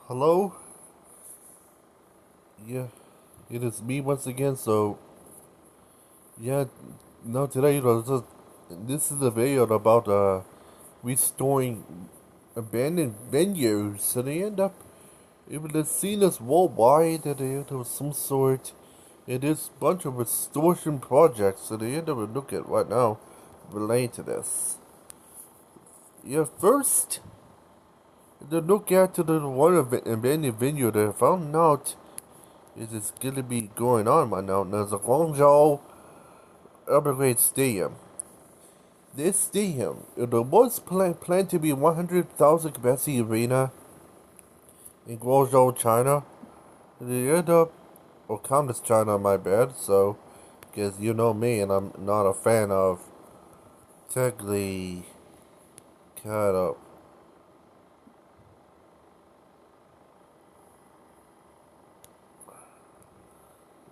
Hello? Yeah, it is me once again. So, yeah, no, today, this is a video about restoring abandoned venues. So they end up, it was seen as worldwide that there was some sort. It is a bunch of restoration projects. So they end up looking at right now relating to this. Yeah, first, the look at the one abandoned venue that I found out is going to be going on right now. There's a Guangzhou Evergrande Stadium. This stadium, it was planned to be 100,000 capacity arena in Guangzhou, China. It ended up, or Communist China, my bad. So, because you know me, and I'm not a fan of technically kind of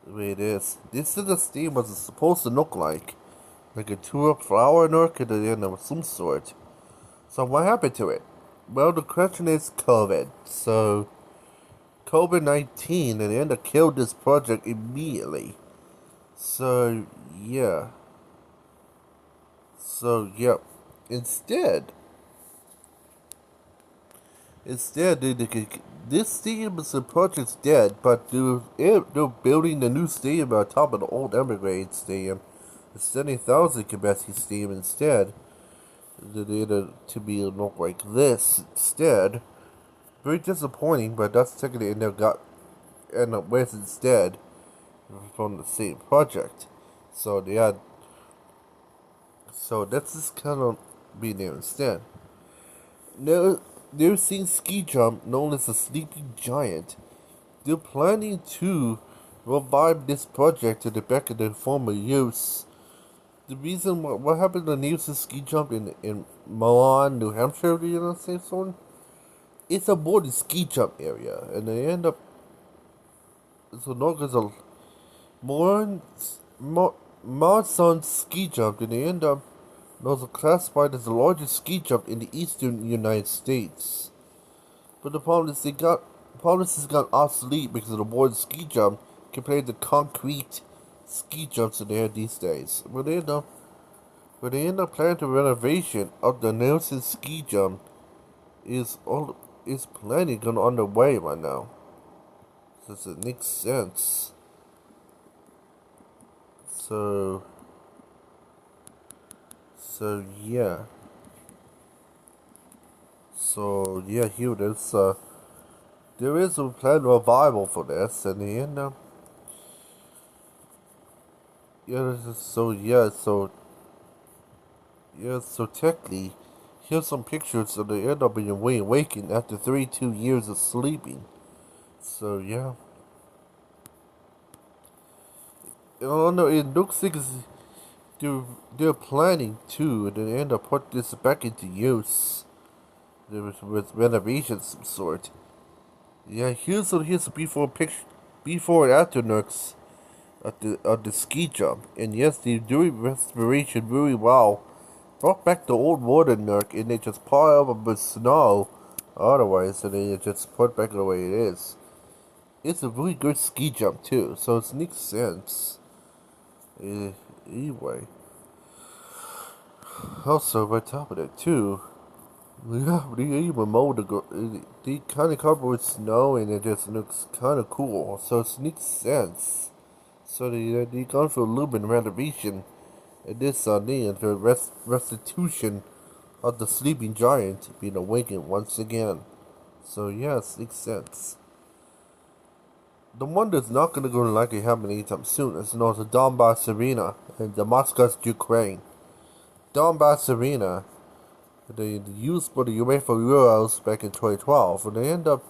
the way it is. This is the stadium was supposed to look like a tulip flower nook at the end of some sort. So what happened to it? Well, the question is COVID. So COVID-19 and ended up killed this project immediately. So yeah. So yep. Instead, instead this stadium is the project's dead, but they're building the new stadium on top of the old Evergrande Stadium, the 70,000 capacity stadium instead. They to be look like this instead. Very disappointing, but that's technically end up with instead from the same project. So they had so that's just kind of be there instead. Now they're seeing ski jump known as the Sleeping Giant. They're planning to revive this project to the back of their former use. The reason what happened to the Nielsen ski jump in Milan, New Hampshire, the United States one, it's a more the ski jump area, and they end up so long as a more Marsan ski jump, and they end up was classified as the largest ski jump in the eastern United States. But the problem is policies got obsolete because of the board ski jump compared to concrete ski jumps that they have these days. But they end up planning the renovation of the Nelson ski jump is planning on underway right now. So it makes sense. So so yeah. So yeah, here it is. There is a planned revival for this, and the end yeah. So technically, here's some pictures of the end up being awakened after 32 years of sleeping. So yeah, I don't know. It looks like they're they're planning to, and they end up put this back into use. With renovations of some sort. Yeah, here's a before and after looks at the ski jump, and yes, they're doing restoration really well. Brought back the old water nook, and they just pile up with snow. Otherwise, and they just put back the way it is. It's a really good ski jump too, so it makes sense. Anyway, also on top of that too, yeah, they even mowed they kind of covered with snow, and it just looks kind of cool. So it makes sense. So they gone for a little bit of renovation, and this need for restitution of the sleeping giant being awakened once again. So yes, makes sense. The one that's not gonna go likely happen anytime soon is known as the Donbass Arena in Damascus, Ukraine. Donbass Arena, they used for the UEFA Euros back in 2012, and they end up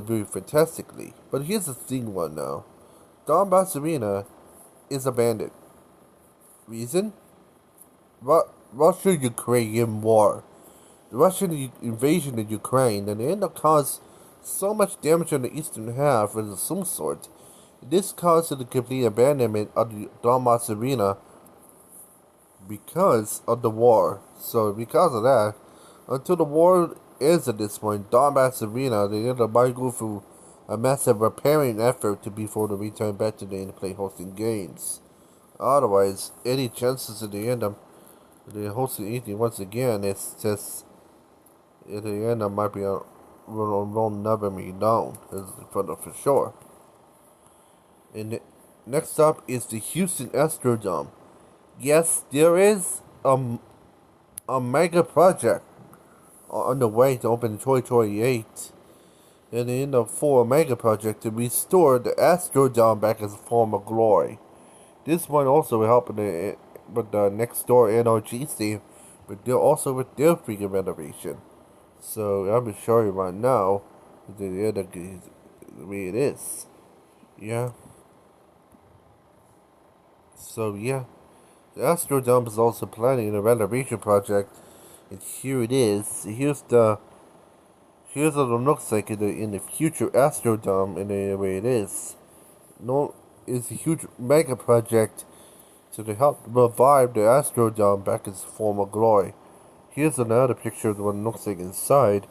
doing fantastically. But here's the thing one now. Donbass Arena is abandoned. Reason? Russia-Ukrainian war. The Russian invasion of Ukraine and end up caused so much damage on the eastern half of some sort. This caused the complete abandonment of the Donbass Arena because of the war. So because of that, until the war is at this point. Donbass Arena, they might go through a massive repairing effort before they return back to the end to play hosting games. Otherwise, any chances at the end of the hosting anything once again, it's just at the end of might be will never be known, for sure. And next up is the Houston Astrodome. Yes, there is a mega project on the way to open in 2028. And in the for a mega project to restore the Astrodome back as a form of glory. This one also will help with the next door NRG Stadium, but they're also with their freaking renovation. So I'm gonna show you right now the way it is. Yeah. So yeah, the Astrodome is also planning a renovation project, and here it is. Here's what it looks like in the future Astrodome, and the way it is. No, it's a huge mega project to help revive the Astrodome back its former glory. Here's another picture of what it looks like inside.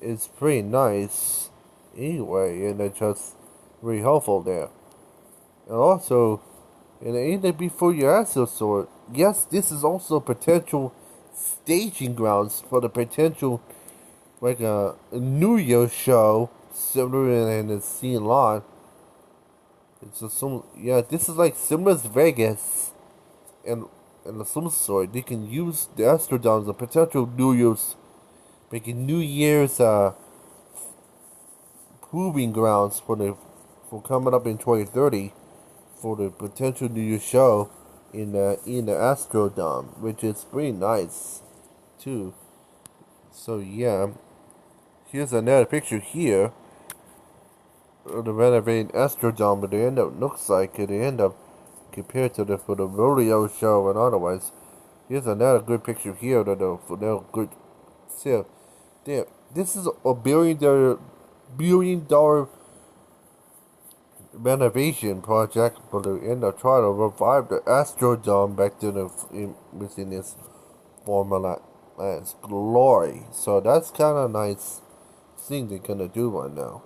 It's pretty nice, anyway, and it's just very helpful there. And also, and even before you ask so, yes, this is also potential staging grounds for the potential like a New Year's show similar in the scene lot. It's a yeah, this is like similar as Vegas and some sort. They can use the Astrodome as a potential New Year's, making New Year's proving grounds for coming up in 2030 for the potential New Year's show in the Astrodome, which is pretty nice too. So yeah, here's another picture here of the renovating Astrodome, but the end up looks like at the end up compared to for the rodeo show and otherwise. Here's another good picture here for the good sale. There, this is a billion dollar renovation project for the end of trying to revive the Astrodome back to within its former as glory. So that's kind of nice thing they're gonna do right now.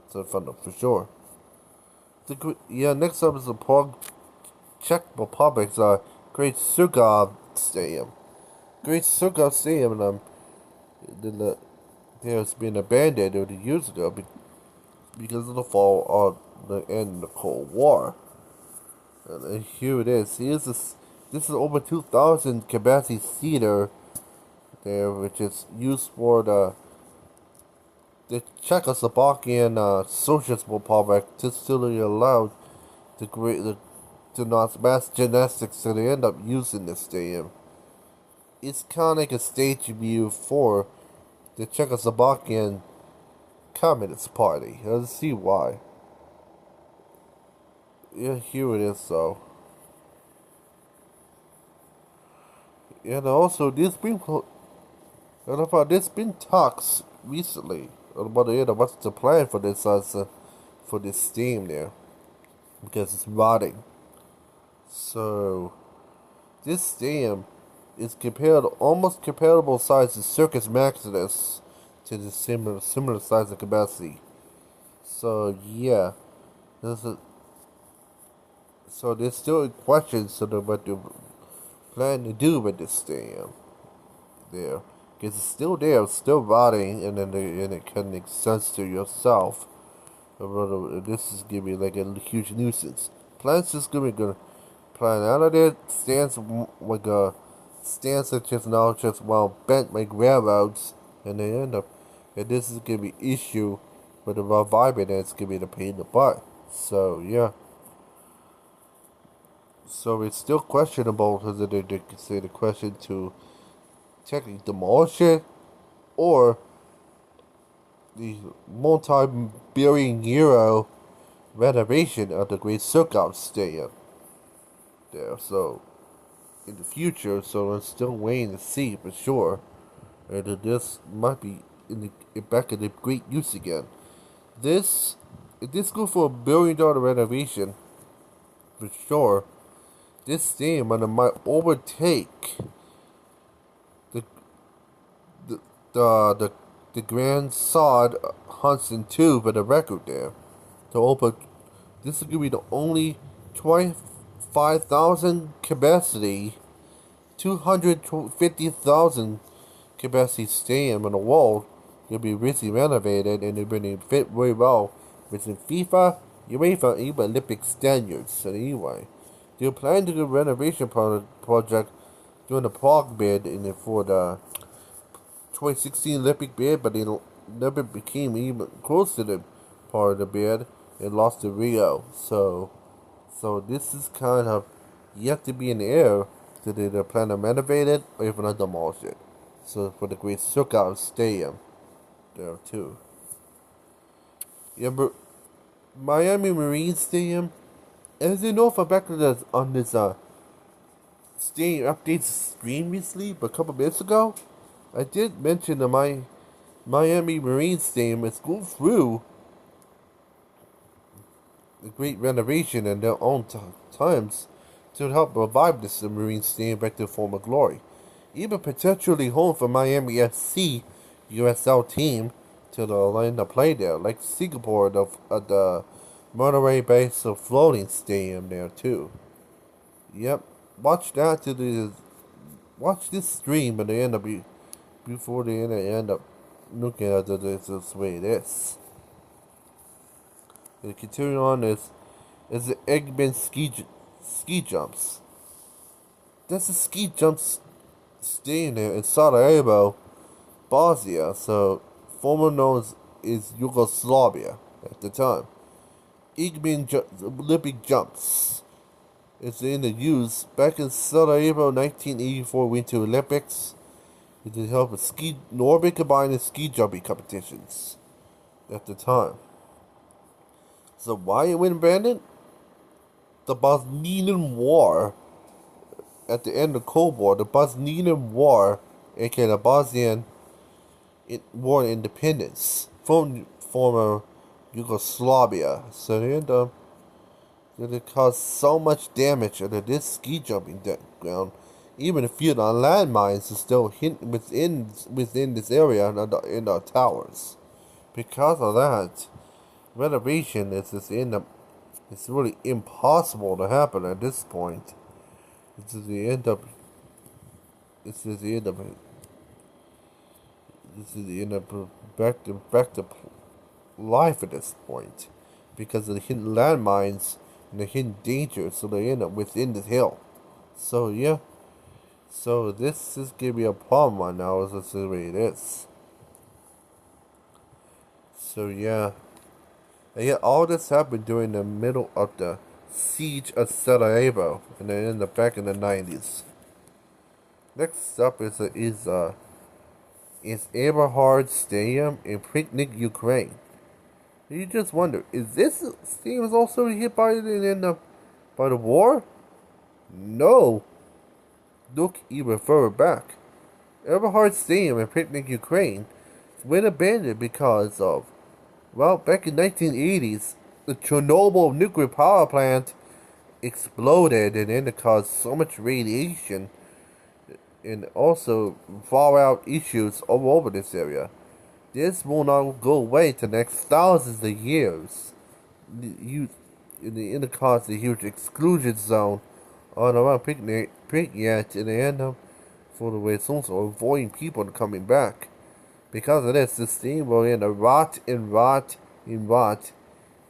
So for sure. Next up is the Czech Republic's Great Sukov Stadium. Great Sukov Stadium has been abandoned 30 years ago because of the fall of the end of the Cold War. And here it is. This is over 2,000 capacity theater there, which is used for the Czechoslovakian Socialist Republic to still allow the mass gymnastics to end up using this stadium. It's kind of like a stage view for the Czechoslovakian Communist Party. Let's see why. Yeah, here it is, though. And also, there's been talks recently about what's the plan for this team there, because it's rotting. So this stadium is almost comparable size to Circus Maximus, to the similar size and capacity. So yeah, there's still questions about what they plan to do with this stadium there. Because it's still there, it's still rotting, and it can make sense to yourself. This is gonna be like a huge nuisance. Plants is gonna be plan out of there stands like a stands that just now just bent like railroads, and they end up, and this is gonna be issue with the reviving, and it's gonna be the pain in the butt. So yeah. So it's still questionable because they consider the question to technically demolish it, or the multi-billion euro renovation of the Great Sukov Stadium there. So in the future, so I'm still waiting to see for sure. And this might be back in the great use again. If this goes for $1 billion renovation, for sure, this stadium might overtake the the Grand Sod Hudson 2 for the record there. To open, this is going to be the only 25,000 capacity, 250,000 capacity stadium in the world. It'll be recently renovated and it'll be fit very well within FIFA, UEFA, and even Olympic standards. So anyway, they're planning to do a renovation project during the Prague bid for the 2016 Olympic bid, but they never became even close to the part of the bid and lost to Rio. So this is kind of yet to be in the air. So they're planning to renovate it or even demolish it. So for the Great Circle Stadium there too. Yeah, but Miami Marine Stadium, as you know, for back on this stadium updates stream recently, but a couple minutes ago, I did mention that my Miami Marine Stadium is going through a great renovation in their own times to help revive this Marine Stadium back to former glory. Even potentially home for Miami FC USL team to the land to play there, like Singapore, the Monterey Bay floating stadium there too. Yep, watch this stream and they end up before they end up looking at this way it is. And continuing on is the Eggman ski jumps. That's a ski jumps stadium there in Sarajevo, Bosnia, so former known as Yugoslavia at the time. Eggman Olympic jumps. It's in the use back in Sarajevo, 1984 Winter Olympics. It did help with Nordic combined and ski jumping competitions at the time. So why it went abandoned? The Bosnian War. At the end of the Cold War, the Bosnian War, aka the Bosnian War of Independence from former Yugoslavia. So it caused so much damage under this ski jumping ground. Even a few of the landmines are still hidden within this area in the towers. Because of that, renovation is it's really impossible to happen at this point. This is the end of back to life at this point because of the hidden landmines and the hidden dangers, so they end up within the hill. So yeah. So this is gonna be a problem right now, as that's the way it is. So yeah. And yet all this happened during the middle of the siege of Sarajevo, and then in the back in the 90s. Next up is Eberhard Stadium in Pripyat, Ukraine. You just wonder, is this stadium also hit by the war? No. Look even further back. Eberhard Stadium in Pripyat, Ukraine went abandoned because of, well, back in 1980s, the Chernobyl nuclear power plant exploded and then it caused so much radiation and also fallout issues all over this area. This will not go away to the next thousands of years. In the cause a huge exclusion zone on around Pripyat and they end up for the way it's also avoiding people coming back. Because of this, the steam will end up rot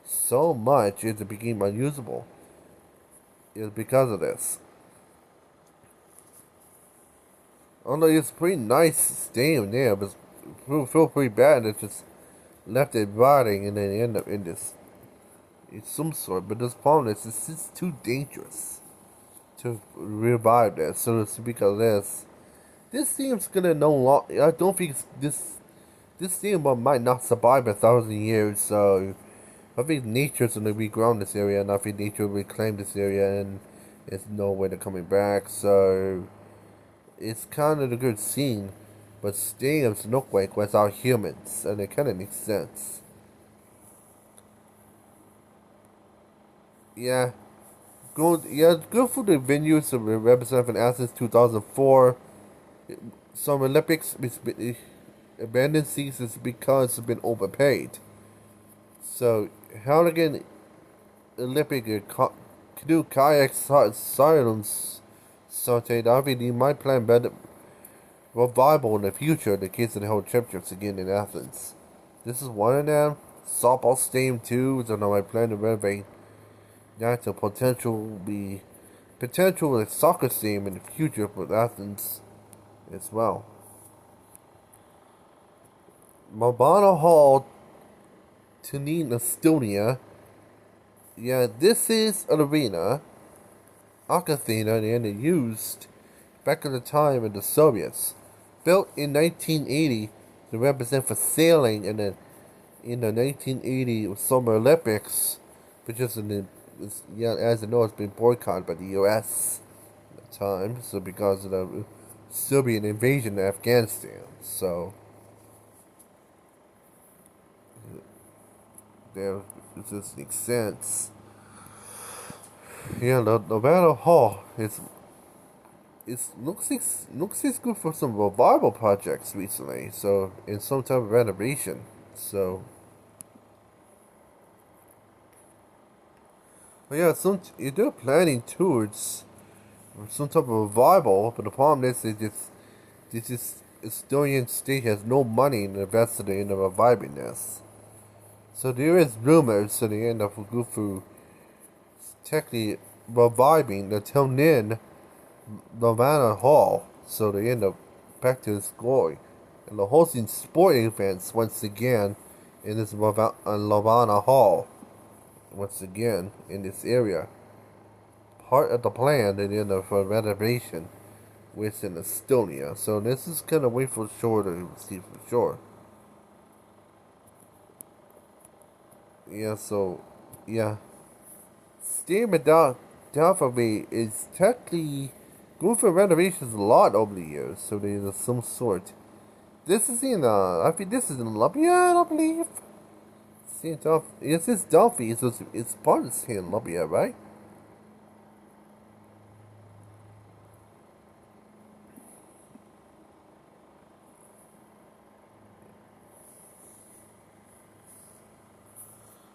so much it became unusable. It's because of this. Although it's a pretty nice stadium there, but feel pretty bad that just left it rotting and then end up in this. It's some sort, but this problem is it's just too dangerous to revive that. So it's because of this stadium's gonna no longer. I don't think this stadium might not survive 1,000 years. So I think nature's gonna reground this area, and I think nature will reclaim this area, and there's no way they're coming back. So it's kind of a good scene, but stadiums look like without humans, and it kind of makes sense. Yeah, go through the venues represented in Athens 2004, Summer Olympics, abandoned seasons because it's been overpaid. So how to get Olympic canoe kayak silence something I think you might plan better more viable in the future in the case of the whole championships again in Athens. This is one of them. Softball Stadium 2 is on my plan to renovate. That's a potential soccer stadium in the future for Athens as well. Mabana Hall, Tunin, Estonia. Yeah, this is an arena, Akathena, and used back in the time of the Soviets. Built in 1980 to represent for sailing in the 1980 Summer Olympics, which is as you know, it's been boycotted by the U.S. at the time, so because of the Soviet invasion of Afghanistan. So there, it just makes sense. Yeah, the Nevada Hall looks good for some revival projects recently. So in some type of renovation. So. But yeah, they're planning tours for some type of revival, but the problem is this Estonian state has no money invested in reviving this. So there is rumors that they end up go through technically reviving the Tilnin Lavana Hall, so they end up back to its glory. And they're hosting sporting events once again in this Lavana Hall. Once again in this area. Part of the plan at the end of renovation was in Estonia. So this is kind of wait for sure to see for sure. Yeah, so yeah. Stadium Delphi is technically going for renovations a lot over the years, so there's some sort. This is in I think this is in Lubia, I believe. Yes, it's Delphi. It's part of St. Lubia, right?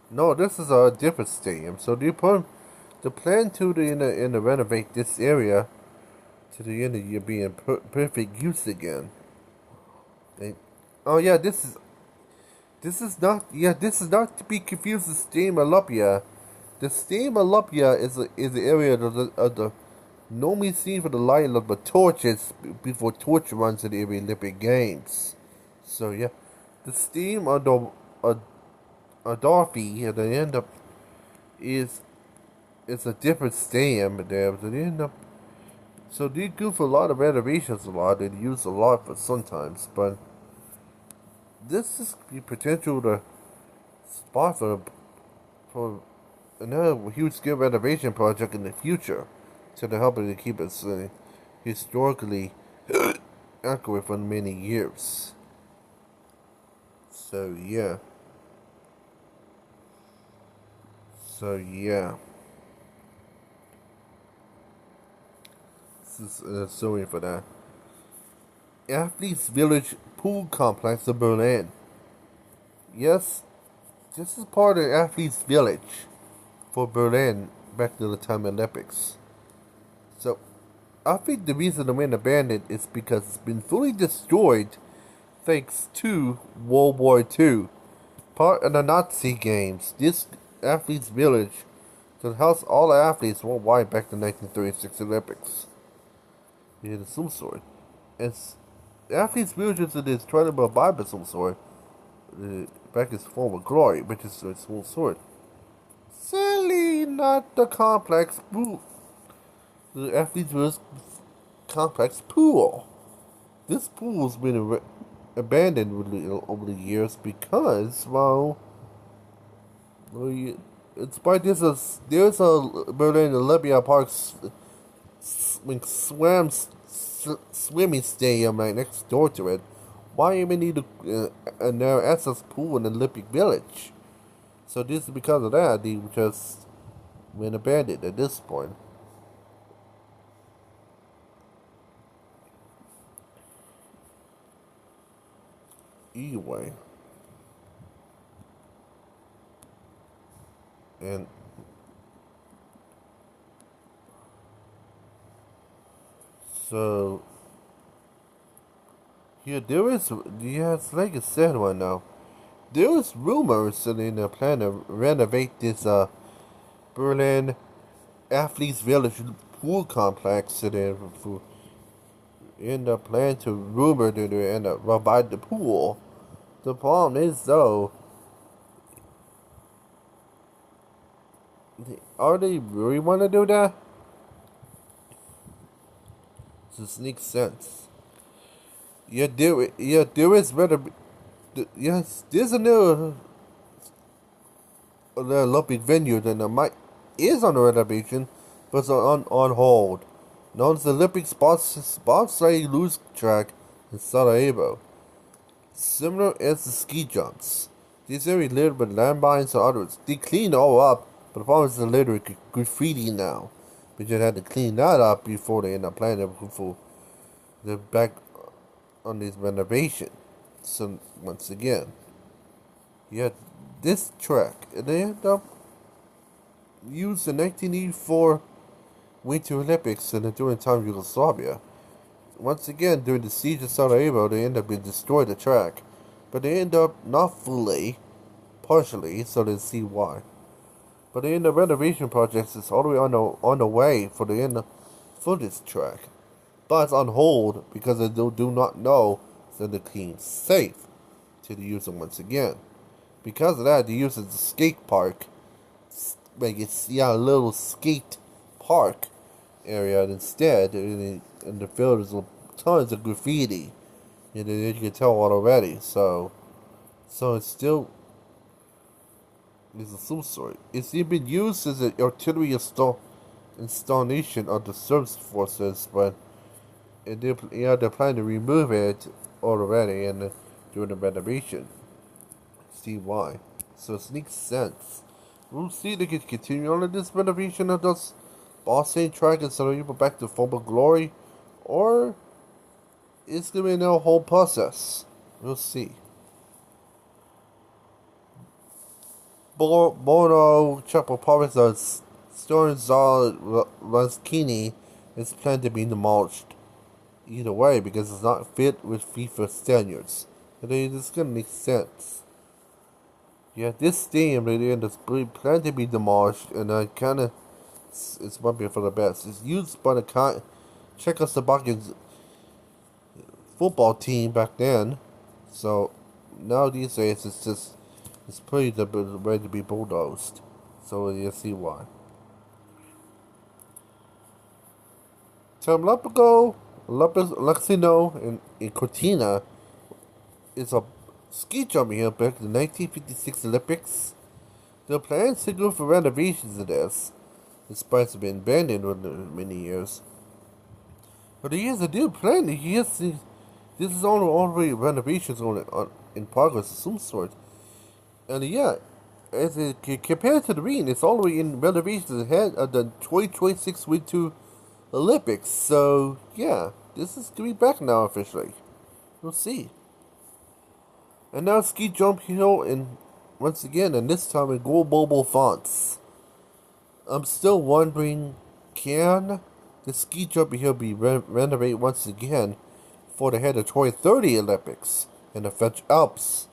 No, this is a different stadium. So the plan to the renovate this area to the end of the year being perfect use again. Oh yeah, this is not to be confused with Stadium Olympia. The Stadium Olympia is the area of the normally seen for the lighting of the torches before torch runs at every Olympic Games. So yeah, the Stadium Adolphi at the end up is a different stadium there, but they end up so they do for a lot of renovations a lot. They use a lot for sometimes, but this is the potential to spot for another huge scale renovation project in the future to help it to keep it historically accurate for many years. So yeah. So yeah. This is sorry for that. Athletes Village Pool Complex of Berlin. Yes, this is part of Athletes Village for Berlin back to the time Olympics. So, I think the reason the went abandoned is because it's been fully destroyed thanks to World War II. Part of the Nazi games, this Athletes Village could house all the athletes worldwide back to the 1936 Olympics. Yeah, of some sort. It's Athletes Village is trying to revive of some sort. Back its former glory, which is its full sort. Sadly, not the complex pool. The Athletes Village complex pool. This pool has been abandoned over the years because, well, it's by there's a Berlin Olympia Park swimming stadium right next door to it. Why even need a narrow access pool in the Olympic Village? So this is because of that they just went abandoned at this point. Anyway, and so yeah, there is it's like I said right now. There is rumors that in the plan to renovate this Berlin Athletes Village pool complex that they end up plan to rumor that they end up revive the pool. The problem is though, are they really want to do that? This makes sense. There is better. Yes, there's a new Olympic venue that might is on the renovation, but it's on hold. Known as the Olympic bobsleigh loose track in Sarajevo. Similar as the ski jumps. These are littered with landmines and others. They cleaned all up, but the problem is the litter graffiti now. We just had to clean that up before they end up planning for the back on this renovation. So once again, yeah, this track they end up used the 1984 Winter Olympics and during the time of Yugoslavia. Once again, during the siege of Sarajevo, they end up being destroyed the track, but they end up not fully, partially, so they see why. But the end of renovation projects is all the way on the way for the end for this track, but it's on hold because they do not know that the clean's safe to the user once again. Because of that, they use it as a skate park, make it a little skate park area instead, and the field is tons of graffiti. You know, you can tell already. So it's still is a some sort. It's even used as an artillery installation of the service forces, but they're planning to remove it already and during the renovation. See why? So it makes sense. We'll see they can continue on this renovation of this Boston track and send people back to former glory, or it's gonna be a whole process. We'll see. Bono Chapopovic Storzal Ranskini is planned to be demolished. Either way, because it's not fit with FIFA standards. And it's gonna make sense. Yeah, this stadium is planned to be demolished, and I kinda it's might be for the best. It's used by the Czechoslovakian football team back then, so now these days it's pretty ready to be bulldozed. So you see why. Termlapico, Luxino, and Cortina is a ski jumping hill back in the 1956 Olympics. There are plans to go for renovations of this, despite it's been abandoned for many years. But he has a new plan. This is already renovations in progress of some sort. And yeah, as compared to the ring, it's already in renovations ahead of the 2026 Winter Olympics. So yeah, this is going to be back now officially. We'll see. And now ski jump hill, and once again, and this time in gold mobile fonts. I'm still wondering, can the ski jump hill be renovated once again for the head of 2030 Olympics in the French Alps?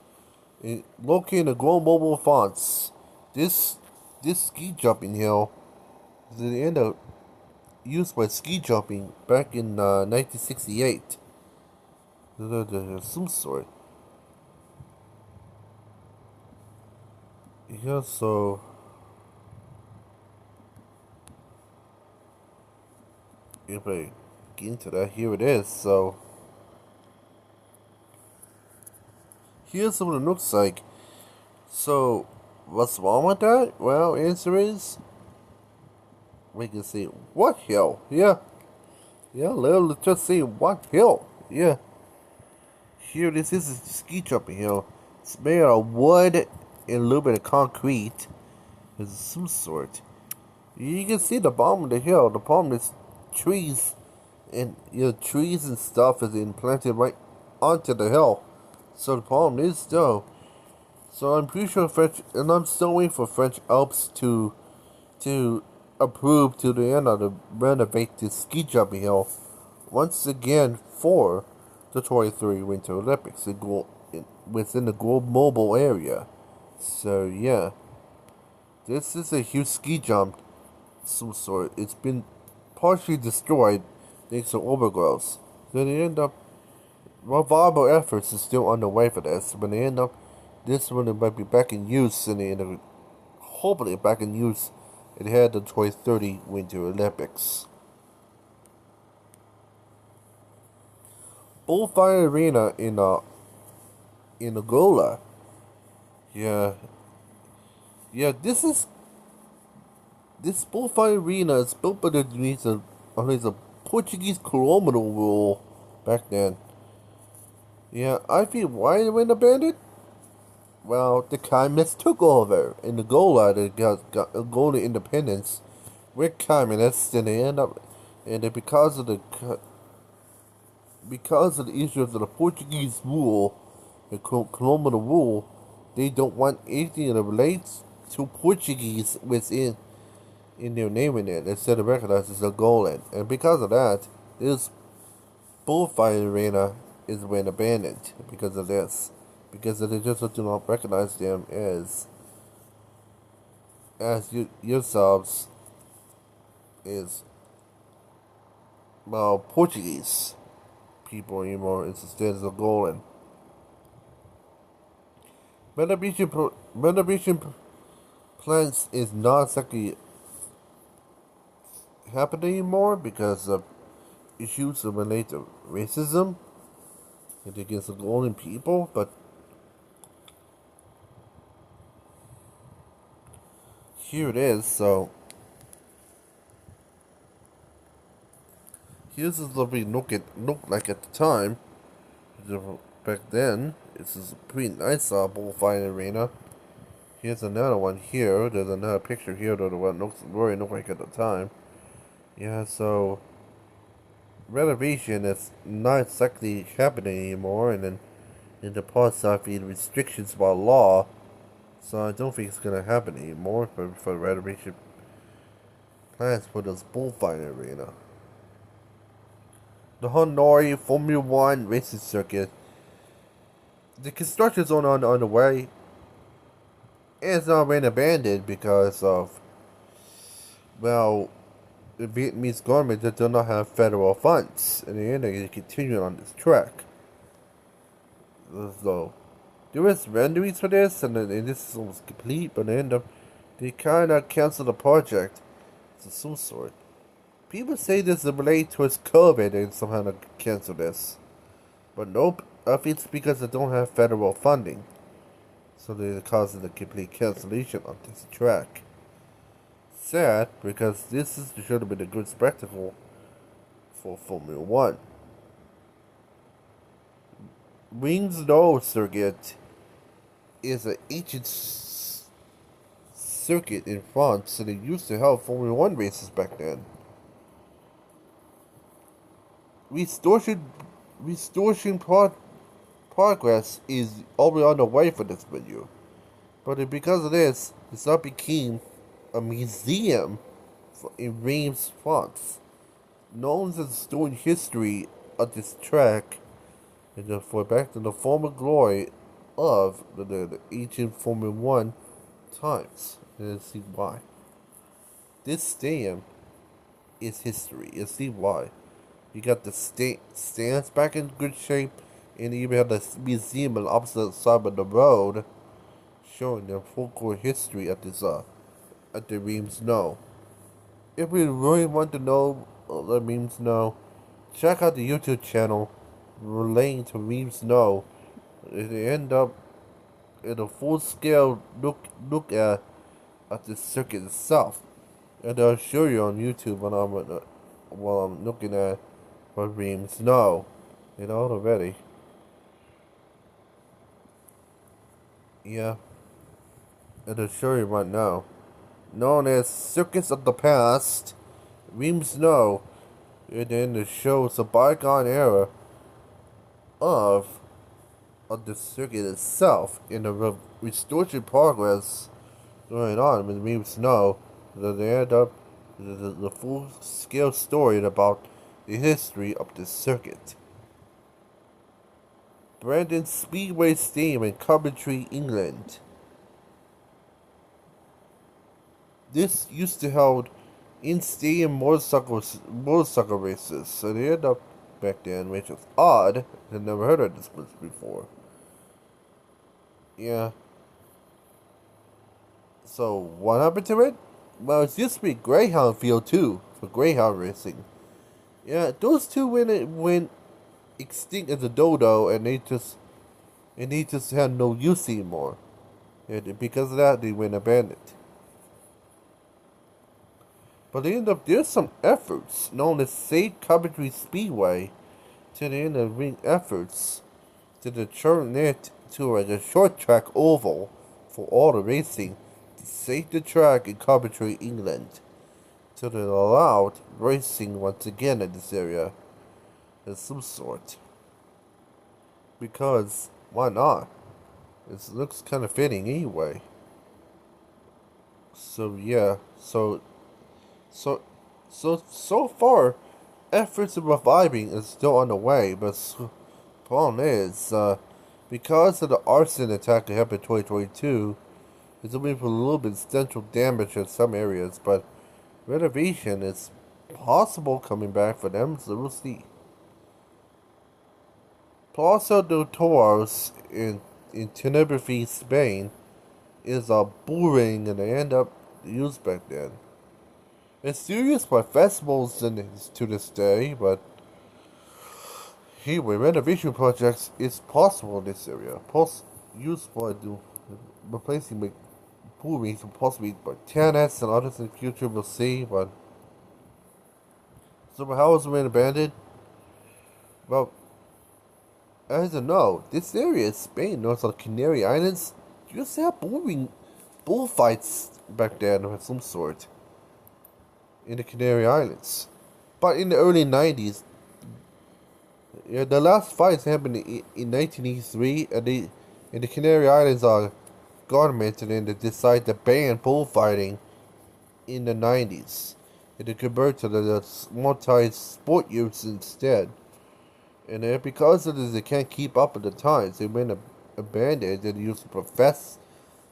Located in the gold mobile fonts, this ski jumping hill is the end of used by ski jumping back in 1968. Some sort. Yeah, so if I get into that, here it is. So here's what it looks like. So what's wrong with that? Well, answer is we can see what hill. Yeah, let's just see what hill. Yeah, here this is a ski jumping hill. It's made out of wood and a little bit of concrete of some sort. You can see the bottom of the hill. The bottom is trees and trees and stuff is implanted right onto the hill. So the problem is though, so I'm pretty sure French, and I'm still waiting for French Alps to approve to the end of the renovate this ski jumping hill once again for the 23 Winter Olympics within the Globe Mobile area. So yeah, this is a huge ski jump of some sort. It's been partially destroyed thanks to overgrowth. So they end up, viable efforts is still underway for this. When they end up, this one might be back in use, and they end up hopefully back in use ahead of the 2030 Winter Olympics. Bullfire Arena in Angola. Yeah, yeah. This Bullfire Arena is built underneath a Portuguese colonial rule back then. Yeah, I feel why it went abandoned. Well, the communists took over in Angola. They got Angola independence with communists, and they end up, and they, because of the issues of the Portuguese rule, the colonial rule, they don't want anything that relates to Portuguese within in their name in it instead of recognized as Angolan. And because of that, this bullfighting arena is been abandoned because of this. Because they just do not recognize them as yourselves is, well, Portuguese people anymore instead of Angolan. Renovation plans is not exactly happening anymore because of issues that relate to racism and against the Angolan people, but here it is. So here's what we look like at the time. Back then, this is a pretty nice bullfighting arena. Here's another one here. There's another picture here that what looks like at the time. Yeah, so renovation is not exactly happening anymore, and then in the parts of the restrictions by law. So I don't think it's gonna happen anymore for renovation plans for this bullfighting arena. The Hanoi Formula One racing circuit. The construction's on the way. And it's not been abandoned because of, well, the Vietnamese government that do not have federal funds, and they're going to continue on this track. So there was renderings for this, and this is almost complete, but they kind of canceled the project of some sort. People say this is related towards COVID and somehow to cancel this, but nope. I think it's because they don't have federal funding, so they're causing the complete cancellation of this track. Sad, because this should have been a good spectacle for Formula One. Rings No circuit is an ancient circuit in France, and it used to have Formula One races back then. Restoration progress is already on the way for this venue, but because of this, it's not became a museum in Reims, France, known as storing history of this track and for back to the former glory of the ancient Formula One times. And let's see why. This stadium is history. Let's see why. You got the stands back in good shape, and you have the museum on the opposite side of the road, showing the folklore history at this at the Reims No. If you really want to know the Reims No, check out the YouTube channel relating to Reims No. It end up in a full scale look at the circuit itself, and I'll show you on YouTube while I'm looking at what Reims No. You know already. Yeah, and I'll show you right now. Known as Circus of the Past, Reims No, and then it shows the bygone era of of the circuit itself and the restoration progress going on with Reeves Snow that they end up the full scale story about the history of the circuit. Brandon Speedway Stadium in Coventry, England. This used to hold in-stadium motorcycle races, so they ended up back then, which was odd. I'd never heard of this place before. Yeah. So what happened to it? Well, it used to be Greyhound Field too for Greyhound racing. Yeah, those two went extinct as a dodo, and they just had no use anymore. And because of that, they went abandoned. But they end up there's some efforts known as Save Coventry Speedway to the end of bring efforts to turn it to a short track oval for all the racing to save the track in Coventry, England. So they allowed racing once again in this area of some sort. Because why not? It looks kind of fitting anyway. So yeah, so far, efforts of reviving is still underway, but the problem is, because of the arson attack that happened in 2022, there's been a little bit of central damage in some areas, but renovation is possible coming back for them, so we'll see. Plaza de Toros in Tenerife, Spain, is a bull ring, and they end up used back then. It's still used by festivals to this day, but anyway, renovation projects is possible in this area. Used for replacing the pool rings will possibly by tenants and others in the future. We'll see, but so how has it been abandoned? Well, as you know, this area is Spain, north of the Canary Islands. You used to have bullfights back then of some sort in the Canary Islands. But in the early 90s, yeah, the last fights happened in 1983, and the Canary Islands are government, and then they decide to ban bullfighting in the 90s. And they convert to the multi-sport use instead. And then because of this, they can't keep up with the times. They went abandoned and used for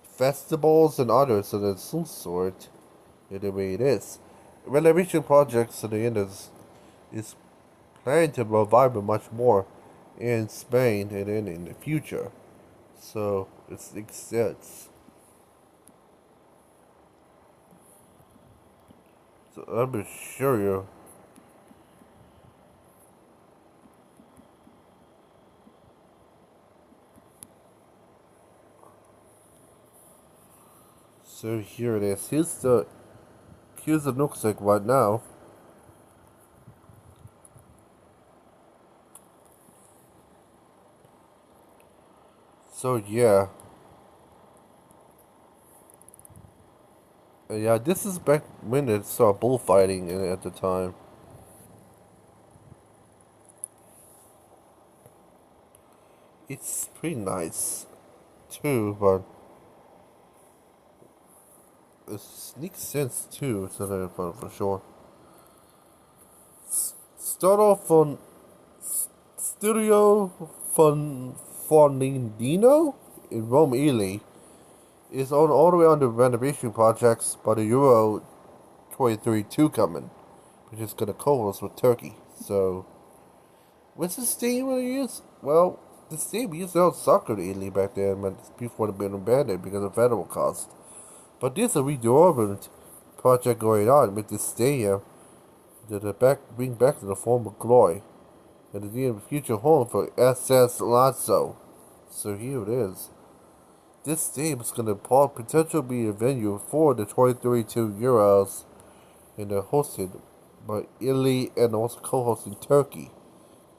festivals and others, so there's some sort in the way it is. Renovation projects at the end is planned to revive it much more in Spain and then in the future. So it makes sense. So let me show you. So here it is. Here's the looks like right now. So yeah. Yeah, this is back when they saw bullfighting at the time. It's pretty nice too, but it sneaks sense too, so for sure. Start off on Studio Fornandino in Rome, Italy. Is on all the way on the renovation projects by the Euro 2032 coming, which is going to co-host with Turkey. So, what's the stadium going to use? Well, the stadium used to have soccer in Italy back then, but before it been abandoned because of federal cost. But there's a redevelopment project going on with this stadium to bring back to the former glory, and to be a future home for SS Lazio. So here it is. This stadium is going to potentially be a venue for the 2032 Euros, and they're hosted by Italy and also co-hosting Turkey.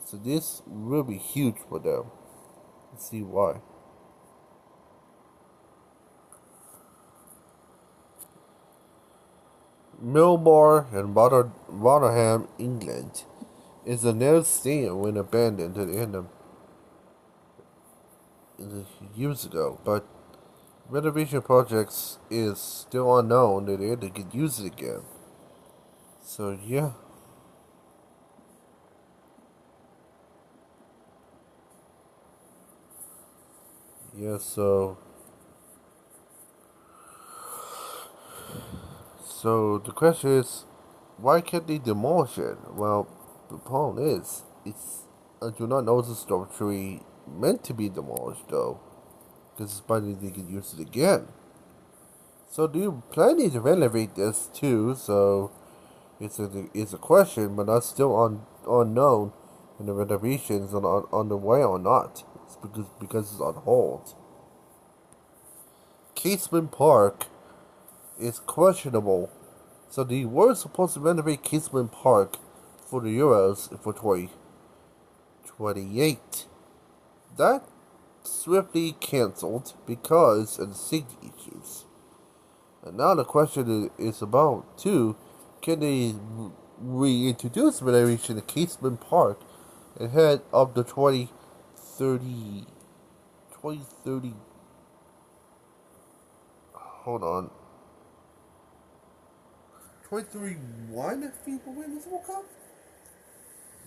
So this will be huge for them. Let's see why. Millbar and Rotherham, England, is the nearest stadium when abandoned at the end of years ago, but renovation projects is still unknown and they could use it again. So yeah. Yeah, so the question is, why can't they demolish it? Well, the problem is, it's I do not know if it's structurally meant to be demolished though, because it's probably they could use it again. So do you planning to renovate this too? So it's a question, but that's still unknown, and the renovations on the way or not. It's because it's on hold. Casement Park is questionable. So they were supposed to renovate Casement Park for the Euros for 2028. That swiftly cancelled because of the safety issues. And now the question is about, too, can they reintroduce renovation to Casement Park ahead of the 2030, hold on, 2031 FIFA Women's World Cup?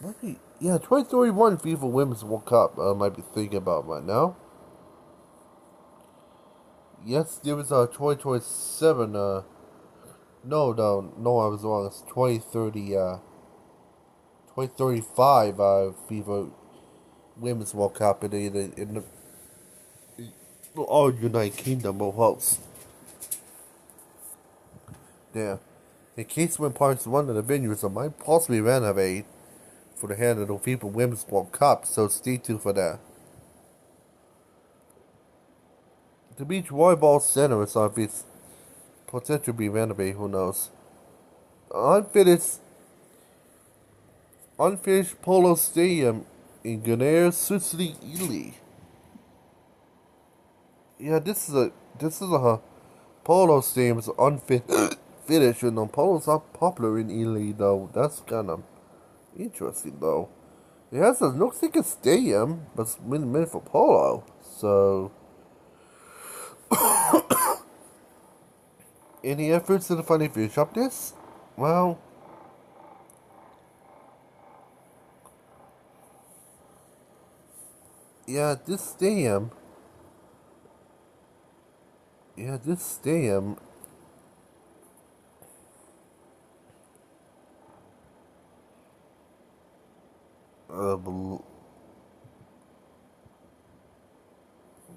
Maybe, yeah, 2031 FIFA Women's World Cup I might be thinking about right now. Yes, there was a 2027, no, I was wrong. It's 2035 FIFA Women's World Cup in the all United Kingdom will host. Yeah. In case when Park's one of the venues that might possibly renovate for the hand of the FIFA Women's World Cup, so stay tuned for that. The Beach Volleyball Center is on its potential to be renovated, who knows. Unfinished Polo Stadium in Gunnera, Sicily, Italy. Yeah, this is a polo stadium is unfinished, and polos are popular in Italy though. That's kind of interesting though. It has a looks like a stadium, but it's meant for polo. So, any efforts to find a fish up this? Well, yeah, this stadium, uh,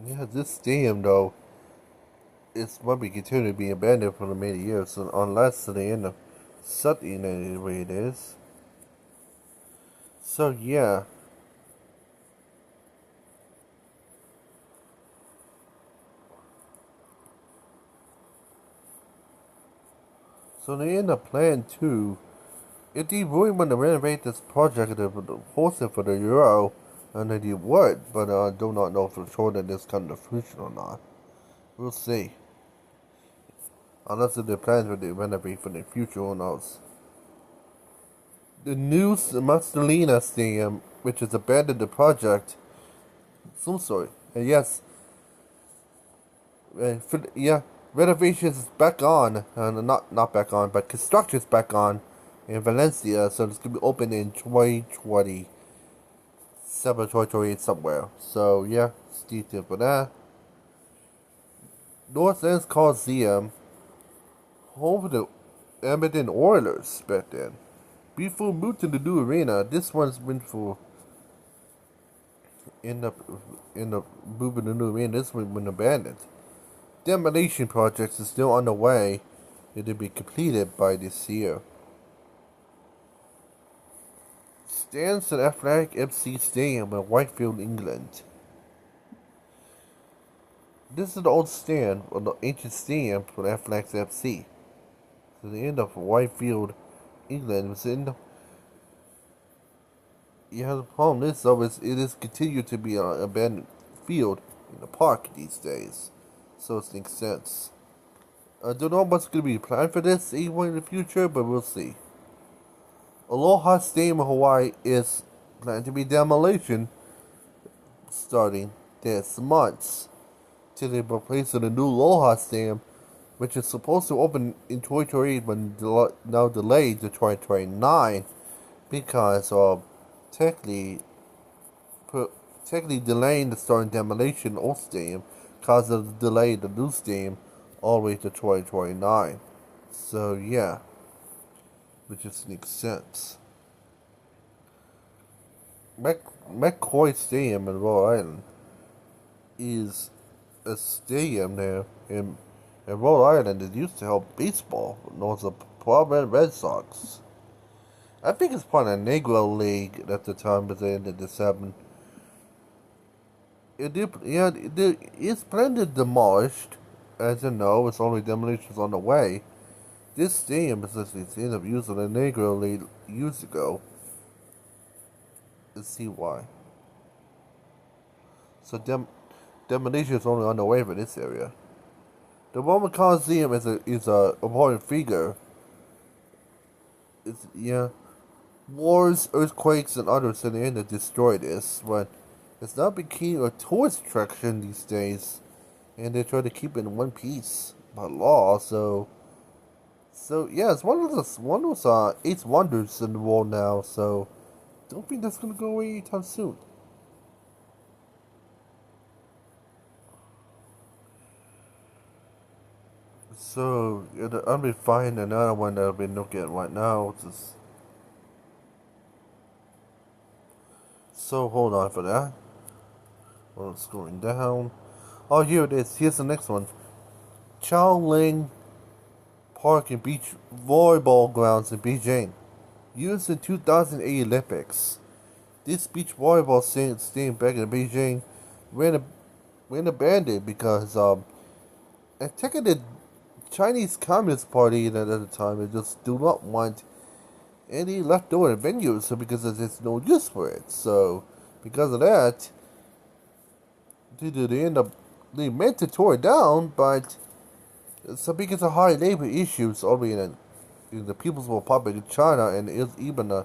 yeah, this stadium though, it's probably continue to be abandoned for the many years, unless they end up shutting it the way it is. So yeah, so they end up planning to. If they really want to renovate this project and host it for the Euro, and they would, but I do not know for sure that this comes to fruition or not. We'll see. Unless if their plans for the renovate for the future, who knows. The new Mastelina Stadium, which has abandoned the project, some sort. And yes, yeah, renovations is back on, and not back on, but construction is back on in Valencia, so it's gonna be open in 2027, 2028 somewhere. So yeah, stay tuned for that. North End Coliseum, home of the Edmonton Oilers back then. Before moved to the new arena, this one's been for end up moving the new arena. This one been abandoned. Demolition projects is still underway. It'll be completed by this year. Stands at Athletic FC Stadium in Whitefield, England. This is the old stand on the ancient stadium for Athletic FC. So the end of Whitefield, England was in the. Yeah, the problem is though is it is continued to be an abandoned field in the park these days. So it makes sense. I don't know what's going to be planned for this anyway in the future, but we'll see. Aloha Stadium in Hawaii is planned to be demolition starting this months till they replace the new Aloha Stadium, which is supposed to open in 2028 but now delayed to 2029 because of technically delaying the start of demolition old stadium caused the delay the new stadium all the way to 2029. So yeah, which just makes sense. McCoy Stadium in Rhode Island is a stadium there in Rhode Island that used to help baseball, known as the Providence Red Sox. I think it's part of the Negro League at the time, but they ended this happened. It's planned to demolished. As you know, it's only demolitions on the way. This stadium is actually the end of use of the Negro League years ago. Let's see why. So demolition is only on the way for this area. The Roman Coliseum is a important figure. Wars, earthquakes, and others in the end that destroy this, but it's not becoming a tourist attraction these days, and they try to keep it in one piece by law. So yeah, it's one of those eight wonders in the world now. So don't think that's gonna go away anytime soon. So I'll be finding another one that I've been looking at right now. So hold on for that. Well, it's going down. Oh, here it is. Here's the next one. Chao Park and Beach Volleyball Grounds in Beijing. Used in 2008 Olympics. This beach volleyball stadium back in Beijing went abandoned because I think the Chinese Communist Party at the time they just do not want any leftover venues, so because there's no use for it. So because of that, they meant to tore it down, but so because of high labor issues over in the People's Republic of China and even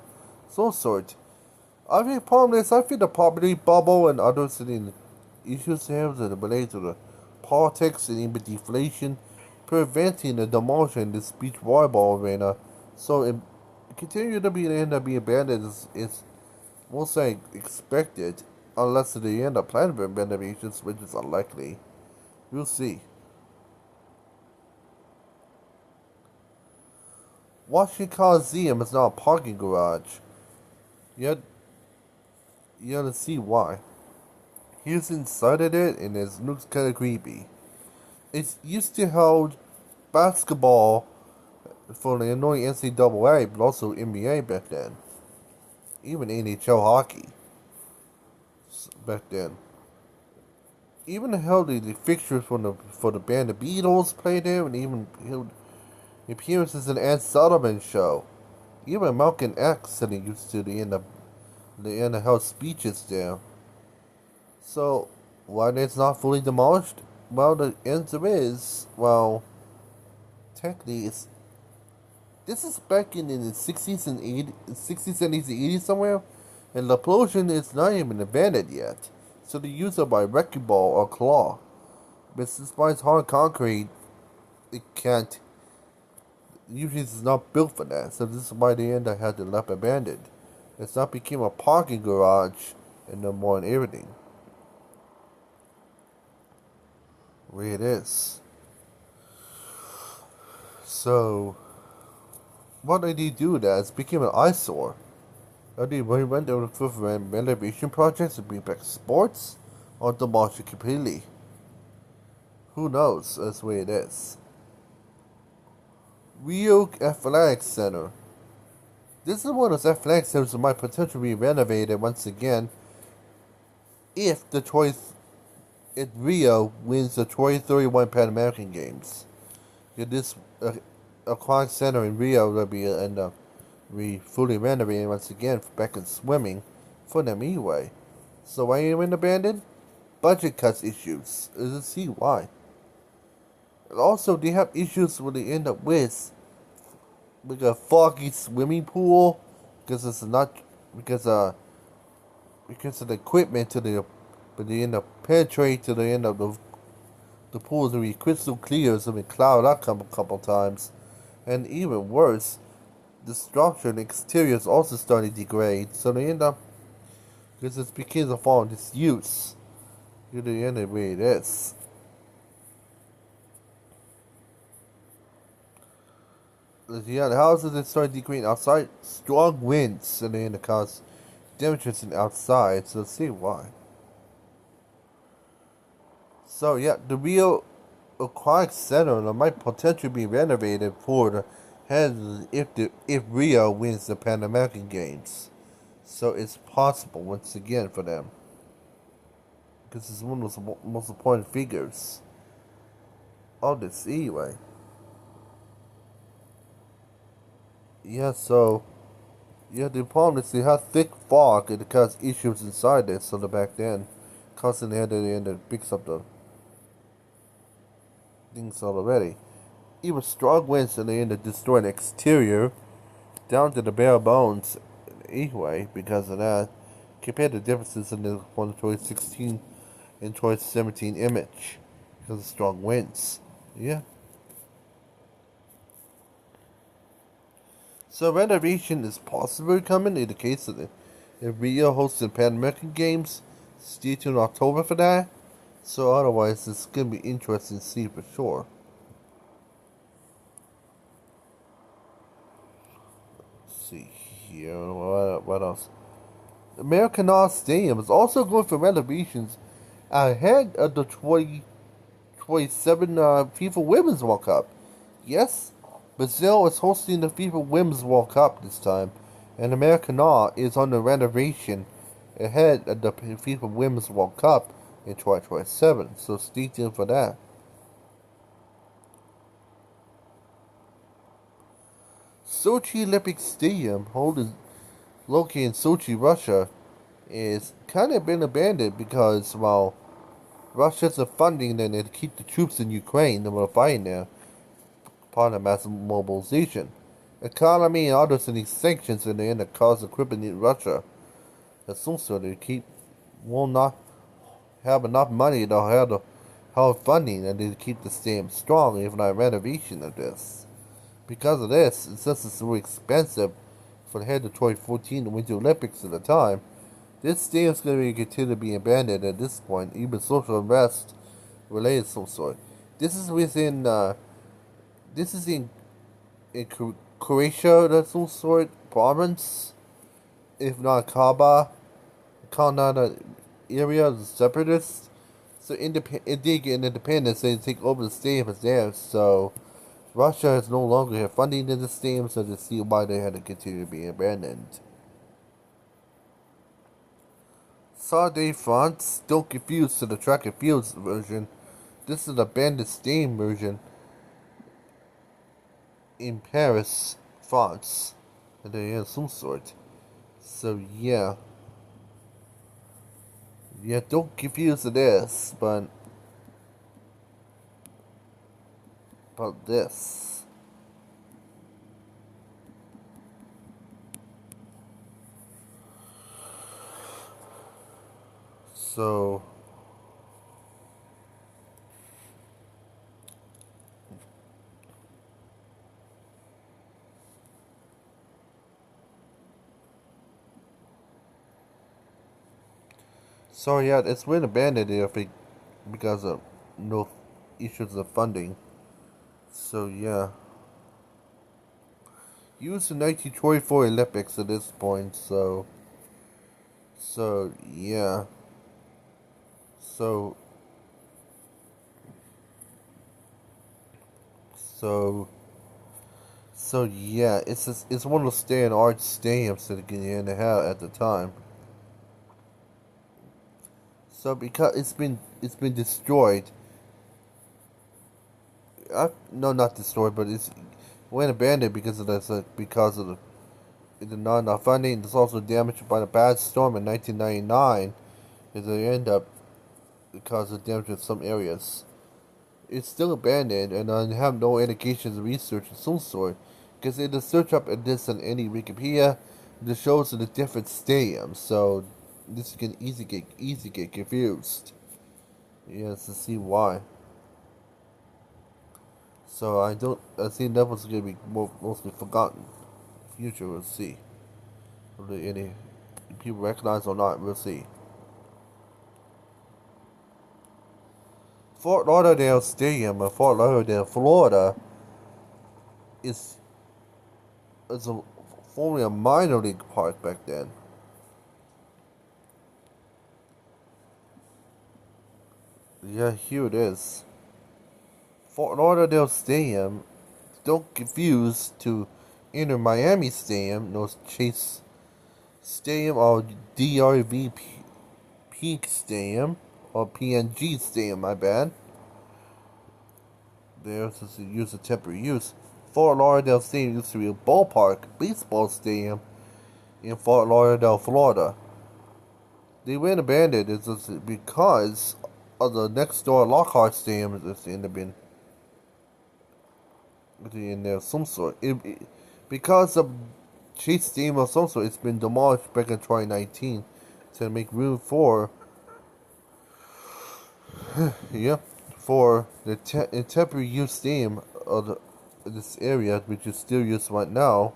so sort. I think problem is I think the poverty bubble and other city issues here that relate to the politics and even deflation preventing the demolition of this beach volleyball arena. So it continue to end up being abandoned is we'll say expected unless they end up planning for renovations, which is unlikely. We'll see. Washington Coliseum is now a parking garage. You gotta see why. Here's inside of it, and it looks kind of creepy. It used to hold basketball for the annoying NCAA, but also NBA back then. Even NHL hockey back then. Even held the fixtures for the band the Beatles played there, and even held appearances in the Ed Sullivan Show. Even Malcolm X said he used to the end of held speeches there. So why it's not fully demolished? Well, the answer is, well, technically this is back in the 60s and 80s, 60s, 70s, and 80s somewhere, and the explosion is not even abandoned yet. So they use it by wrecking ball or claw. But since it's hard concrete, it can't. Usually it's not built for that. So this is why they end up had to left abandoned. It's not became a parking garage and no more and everything. Where it is. So what did he do that? It became an eyesore. Or did he went over for renovation projects to bring back sports or demolish it completely? Who knows? That's the way it is. Rio Athletics Center. This is one of those athletic centers that might potentially be renovated once again if the choice at Rio wins the 2031 Pan American Games. This aquatic center in Rio will be fully renovated once again back in swimming for them anyway. So why ain't it abandoned? Budget cuts issues. Let's see why. And also, they have issues where they end up with a foggy swimming pool because it's not because of the equipment to the but they end up penetrate to the end of the pool to be crystal clear, so we cloud up a couple times. And even worse, the structure and exterior is also starting to degrade, so they end up, because it begins to fall in disuse. To the end of the way it is. Yeah, the houses that start degrading outside, strong winds, and then it cause damages in outside, so let's see why. So yeah, the Rio Aquatic Center might potentially be renovated for the head if Rio wins the Pan American Games. So it's possible once again for them. Because it's one of the most important figures of this anyway. Yeah, so the problem is they have thick fog and it causes issues inside it, so the back then causing the head at the end that picks up the things already. Even strong winds in the end that destroy the exterior down to the bare bones anyway because of that. Compare the differences in the 2016 and 2017 image because of strong winds. Yeah. So renovation is possibly coming in the case of the Rio hosting Pan American Games. Stay tuned in October for that. So otherwise, it's gonna be interesting to see for sure. Let's see here, what else? American Art Stadium is also going for renovations ahead of the 2027 FIFA Women's World Cup. Yes, Brazil is hosting the FIFA Women's World Cup this time, and American Art is under renovation ahead of the FIFA Women's World Cup in 2027. So stay tuned for that. Sochi Olympic Stadium, located in Sochi, Russia, is kind of been abandoned because, well, Russia's funding them to keep the troops in Ukraine that were fighting there, part of massive mobilization. Economy and others in these sanctions in the end that cause the crippling in Russia. As also they will not have enough money to have funding and to keep the stadium strong, even a renovation of this. Because of this, and since it's so expensive for the head of 2014 Winter Olympics at the time, this stadium is going to continue to be abandoned at this point, even social unrest related to some sort. This is in Croatia, that's some sort province, if not Kanada area of the separatists. So it did get independence, they take over the stadium as theirs. So Russia is no longer have funding in the stadium, so to see why they had to continue to be abandoned. Stade France, don't confuse to the track and fields version. This is the abandoned stadium version in Paris, France. And they have some sort. So yeah. Yeah, don't confuse this, but this. So yeah, it's been abandoned because of no issues of funding. So yeah. Used in 1924 Olympics at this point, so yeah. So yeah, it's one of those staying art stadiums that in the hell at the time. So because it's been destroyed. No, not destroyed, but it's went abandoned because of the not enough funding. It's also damaged by the bad storm in 1999. As they end up because of damage in some areas. It's still abandoned, and I have no indications of research of some sort. Because in the search up at this on any Wikipedia, it shows in the different stadiums, so this can easy get confused. Yes, to see why. So I think that was gonna be mostly forgotten. Future, we'll see. Whether any people recognize or not, we'll see. Fort Lauderdale Stadium in Fort Lauderdale, Florida, is formerly a minor league park back then. Yeah, here it is. Fort Lauderdale Stadium. Don't confuse to Inter Miami Stadium, no Chase Stadium or DRV Peak Stadium or PNG Stadium. My bad. There's a use of temporary use. Fort Lauderdale Stadium used to be a ballpark baseball stadium in Fort Lauderdale, Florida. They went abandoned because of the next door Lockhart Stadium that's ended up in there of some sort. Because of Chase Stadium of some sort, it's been demolished back in 2019 to make room for yeah for the temporary use stadium of this area, which is still used right now,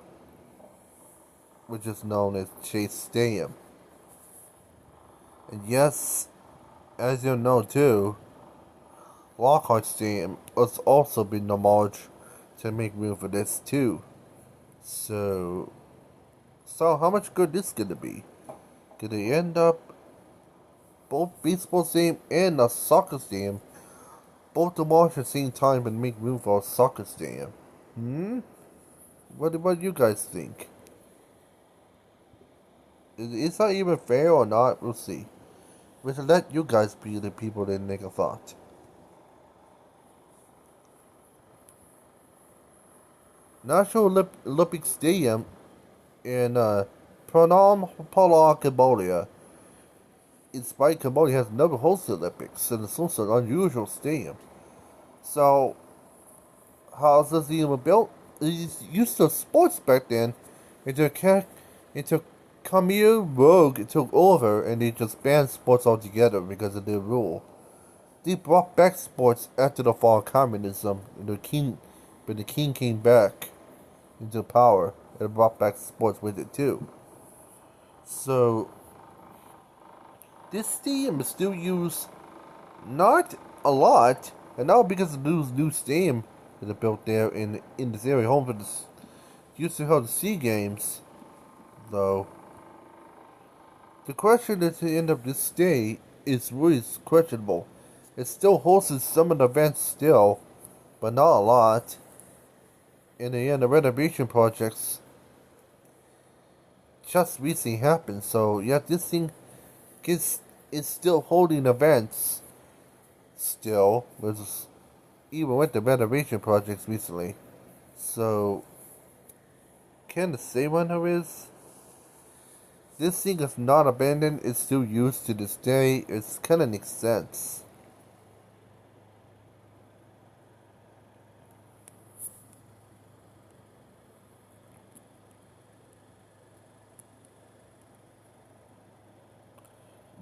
which is known as Chase Stadium. And yes, as you know too, Lockhart Stadium has also been demolished to make room for this too. So, how much good this gonna be? Could it end up both baseball stadium and a soccer stadium both demolished at the same time and make room for a soccer stadium? What do you guys think? Is that even fair or not? We'll see. We should let you guys be the people that make a thought. National Olympic Stadium in Phnom Penh, Cambodia. Despite Cambodia has never hosted the Olympics, and it's also an unusual stadium. So, how's this even built? It used to sports back then until Khmer Rouge took over and they just banned sports altogether because of their rule. They brought back sports after the fall of communism, and but the king came back into power and brought back sports with it too. So this stadium is still used, not a lot, and now because of the new stadium that are built there in this area, home for this used to hold the Sea Games, though. The question at the end of this stay is really questionable. It still hosts some of the events still, but not a lot. In the end, the renovation projects just recently happened, so yeah, this thing is still holding events still, even with the renovation projects recently. So, can I say when there is? This thing is not abandoned, it's still used to this day. It's kinda makes sense.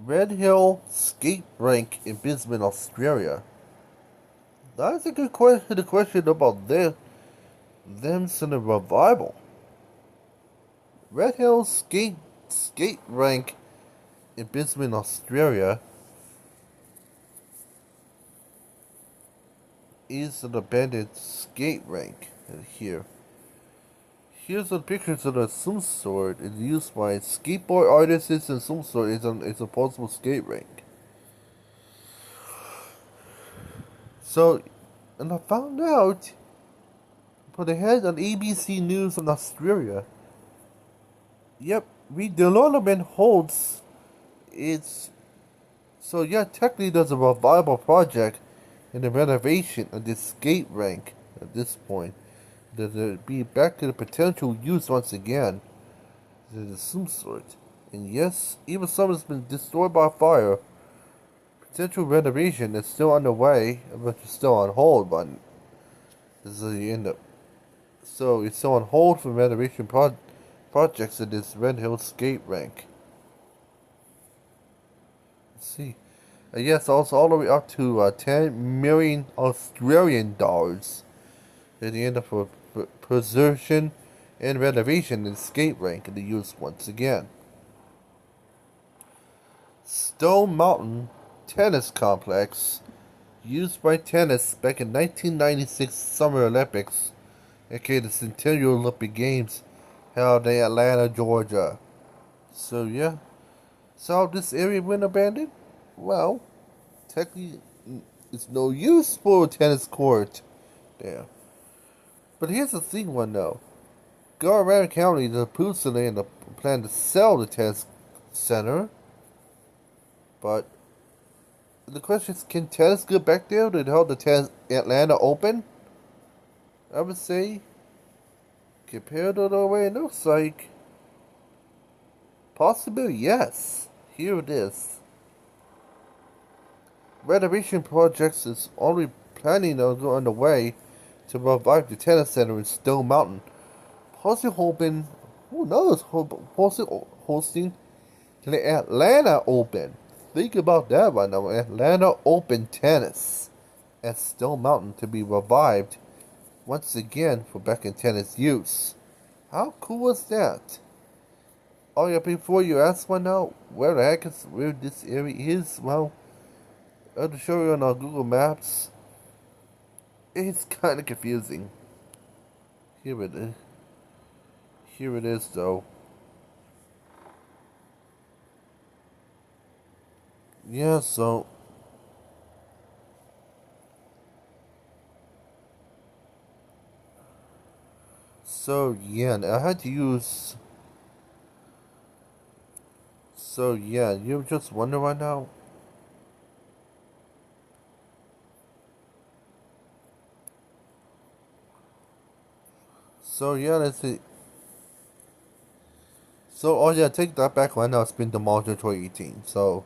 Red Hill Skate Rink in Brisbane, Australia. That's a good question. The question about them in a revival. Red Hill Skate Rink in Brisbane, Australia is an abandoned skate rink here. Here's some pictures of some sort. It's used by skateboard artists and some sort. It's a possible skate rink. So, and I found out, but they had on ABC News in Australia. Yep, redevelopment holds its. So yeah, technically there's a revival project in the renovation of this skate rink at this point. That it be back to the potential use once again. There's some sort. And yes, even some has been destroyed by fire. Potential renovation is still underway, but it's still on hold, but this is the end of. So it's still on hold for renovation projects at this Red Hill skate rink. Let's see. Yes, also all the way up to 10 million Australian dollars at the end of preservation and renovation and skate rink in the use once again. Stone Mountain Tennis Complex, used by tennis back in 1996 Summer Olympics, aka the Centennial Olympic Games, held in Atlanta, Georgia. So yeah, so this area went abandoned? Well, technically, it's no use for a tennis court there. But here's the thing, one though. Garland County, the Poosa plan to sell the tennis center, but the question is, can tennis get back there to hold the tennis Atlanta Open? I would say, compared to the way it looks like, possibly yes. Here it is. Renovation projects is already planning to go underway to revive the tennis center in Stone Mountain. Possibly hoping, who knows, possibly hosting the Atlanta Open. Think about that right now. Atlanta Open tennis at Stone Mountain to be revived once again for back in tennis use. How cool is that? Oh yeah, before you ask one now, where the heck is where this area is? Well, I'll show you on our Google Maps. It's kind of confusing. Here it is. Here it is, though. Yeah, so. So, yeah, I had to use. So, yeah, you just wonder right now. So, yeah, that's it. So, oh, yeah, take that back right now. It's been demolished in 2018. So,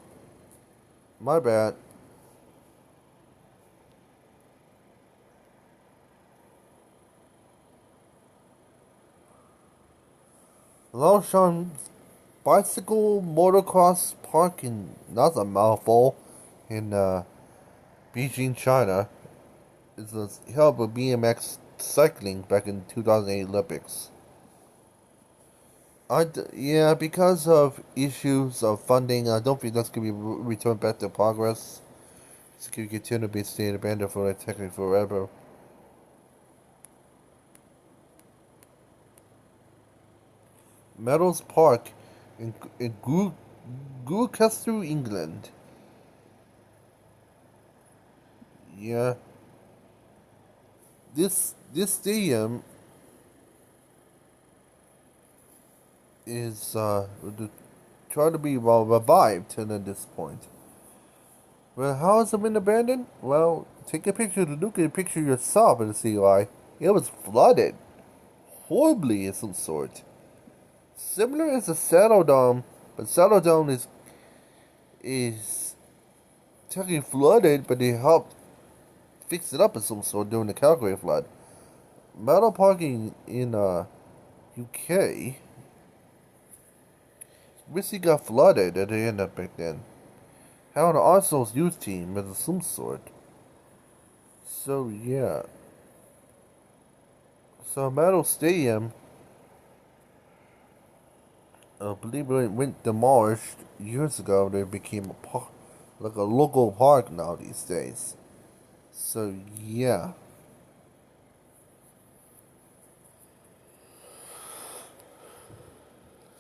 my bad. Longchamp Bicycle Motocross Park in, that's a mouthful, in Beijing, China. It's held with BMX cycling back in 2008 Olympics. Yeah, because of issues of funding, I don't think that's going to be returned back to progress. It's going to continue to be staying abandoned for like technically forever. Meadows Park in Gloucester, England. Yeah, this stadium is trying to be revived at this point. Well, how has it been abandoned? Well, take a picture, look at a picture yourself and see why. It was flooded horribly of some sort. Similar as the Saddle Dome, but Saddle Dome is technically flooded, but they helped fix it up of some sort during the Calgary flood. Meadow Parking in UK recently got flooded at the end of back then. How the Arsenal's youth team is of some sort. So yeah. So Meadow Stadium, I believe it went demolished years ago. They became a park, like a local park now these days. So yeah.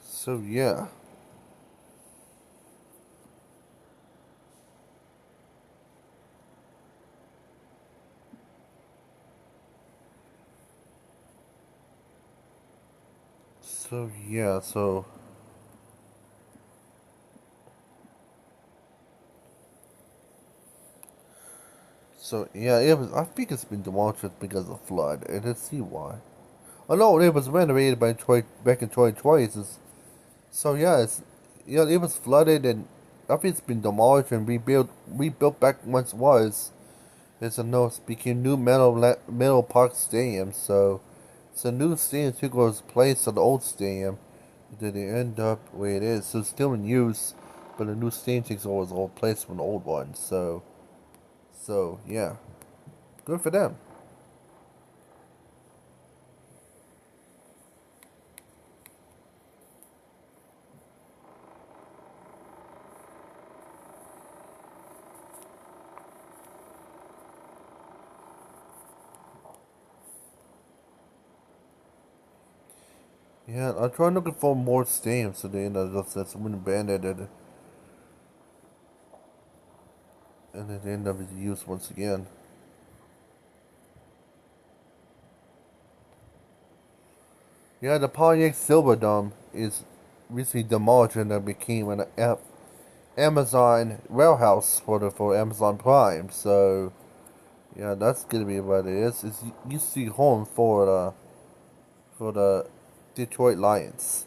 So yeah. So yeah, so yeah, it was. I think it's been demolished because of flood, and let's see why. Oh no, it was renovated by back in 2020. So yeah, it was flooded, and I think it's been demolished and rebuilt back once it was. It's a no, it became new metal Park Stadium. So it's a new stadium took its place of the old stadium. Did it end up where it is? So it's still in use. but a new stadium takes over the old place from the old one. So yeah, good for them. Yeah, I'm trying looking for more stadiums today, and that's been abandoned, and it ended up being used once again. Yeah, the Pontiac Silverdome is recently demolished and it became an Amazon warehouse for Amazon Prime. So yeah, that's gonna be what it is. It's used to be home for the Detroit Lions.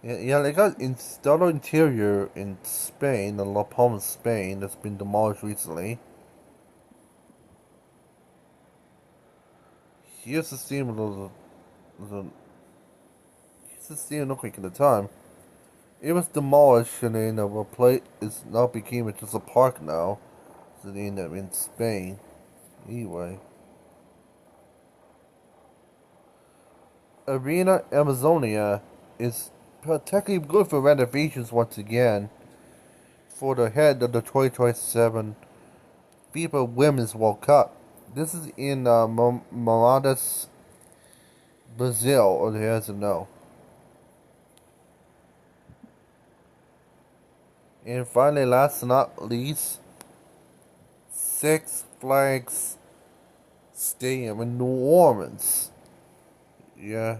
Yeah, they got Estado Interior in Spain, in La Palma, Spain, that's been demolished recently. Here's the steam of the here's the steam look like at the time. It was demolished and then replaced. It's now became just a park now. So they ended up in Spain. Anyway, Arena Amazonia is technically good for renovations once again for the head of the 2027 FIFA Women's World Cup. This is in Manaus, Brazil, or there doesn't know. And finally, last but not least, Six Flags Stadium in New Orleans. Yeah.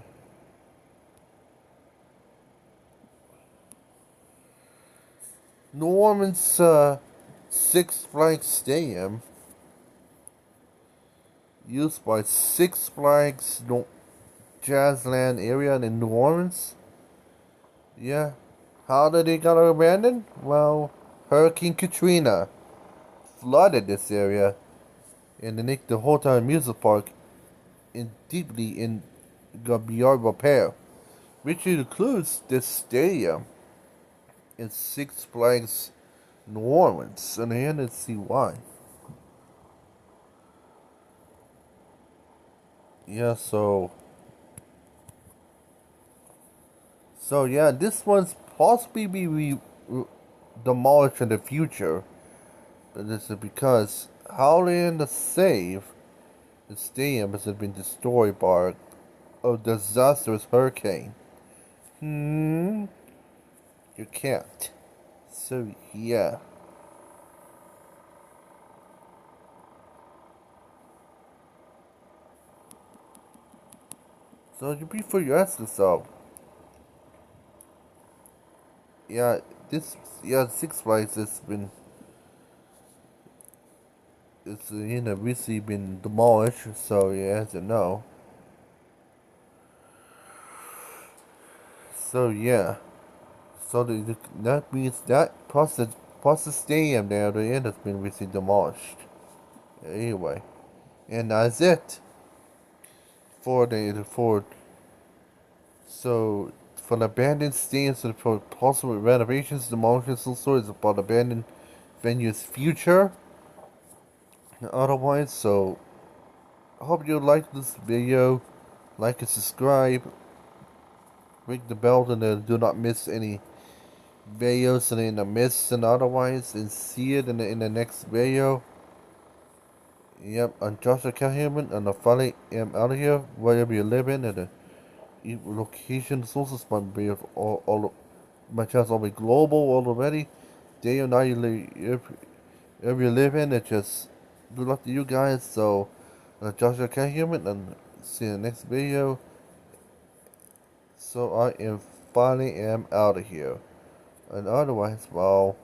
New Orleans Six Flags Stadium used by Six Flags Jazzland area in New Orleans. Yeah. How did it get abandoned? Well, Hurricane Katrina flooded this area and they make the whole time music park deeply in beyond repair, which includes this stadium in Six Flags New Orleans. And I had to see why. Yeah, so yeah, this one's possibly be demolished in the future. But this is because how they end to save the stadium has been destroyed by a disastrous hurricane. Hmm, you can't. So yeah. So before you ask yourself, yeah, this Six Flags has been it's recently been demolished. So yeah, as you know. So yeah. So that means that plus the stadium there at the end has been recently demolished. Anyway, and that's it for so from abandoned stadiums to for possible renovations, demolitions, and stories about abandoned venues' future. Otherwise, so I hope you like this video, like and subscribe, ring the bell, and do not miss any videos and in the miss and otherwise, and see it in the next video. Yep, I'm Joshua Callahan, and I finally am out of here. Wherever you live in, and the location sources might be all my channels will be global already. Day or night, if you live in, it just good luck to you guys. So, Joshua Callahan, and see you in the next video. So I finally am out of here. And otherwise, well,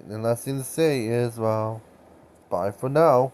the last thing to say is, well, bye for now.